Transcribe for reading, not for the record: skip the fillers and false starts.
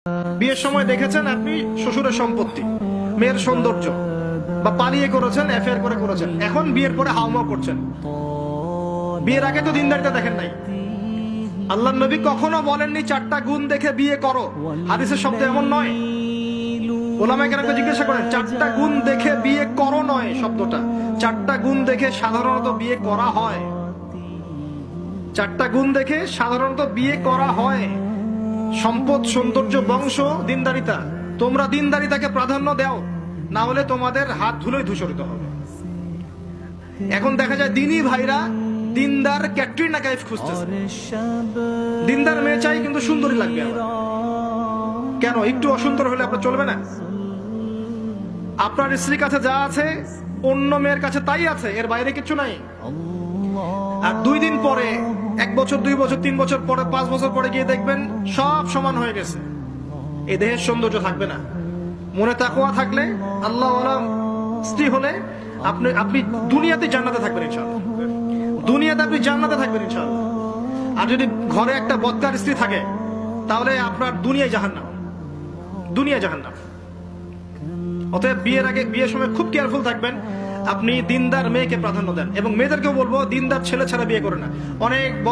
বিয়ের সময় দেখেছেন আপনি শ্বশুরের সম্পত্তি, মেয়ের সৌন্দর্য, বা পালিয়ে করেছেন, অ্যাফেয়ার করে করেছেন, এখন বিয়ের পরে হাওমাও করছেন। বিয়ের আগে তো দিনদারিতা দেখেন নাই। আল্লাহর নবী কখনো বলেননি 4টা গুণ দেখে বিয়ে করো, হাদিসের শব্দ এমন নয়। ওলামায়ে কেরামকে জিজ্ঞাসা করেন 4টা গুণ দেখে বিয়ে করো নয় শব্দটা, 4টা গুণ দেখে সাধারণত বিয়ে করা হয়। 4টা গুণ দেখে সাধারণত বিয়ে করা হয়। সম্পদ, সৌন্দর্য, বংশ, দিনদারিতা। তোমরা দিনদারিতাকে প্রাধান্য দাও, না হলে তোমাদের হাত ধুলোয় ধূসরিত হবে। এখন দেখা যায় দিনী ভাইরা দিনদার ক্যাটরিনা কাইফ খুঁজতেছে। দিনদার মেয়ে চাই কিন্তু সুন্দরী লাগবে আবার। কেন? একটু অসুন্দর হলে আপনার চলবে না? আপনার স্ত্রীর কাছে যা আছে অন্য মেয়ের কাছে তাই আছে, এর বাইরে কিছু নাই। আর 2 দিন পরে, 1 বছর, 2 বছর, 3 বছর পরে, 5 বছর পরে গিয়ে দেখবেন সব সমান হয়ে গেছে। এই দেহের সৌন্দর্য থাকবে না। মনে তাকওয়া থাকলে, আল্লাহওয়ালা স্ত্রী হলে আপনি দুনিয়াতে জান্নাতে থাকবেন ইনশাআল্লাহ। দুনিয়াতে আপনি জান্নাতে থাকবেন ইনশাআল্লাহ। আর যদি ঘরে একটা বদকার স্ত্রী থাকে, তাহলে আপনার দুনিয়ায় জাহান্নাম, দুনিয়ায় জাহান্নাম। অতএব বিয়ের আগে, বিয়ের সময় খুব কেয়ারফুল থাকবেন। আপনি দিনদার মেয়েকে প্রাধান্য দেন, এবং মেয়েদেরকেও বলবো দিনদার ছেলে ছাড়া বিয়ে করে না। অনেক বড়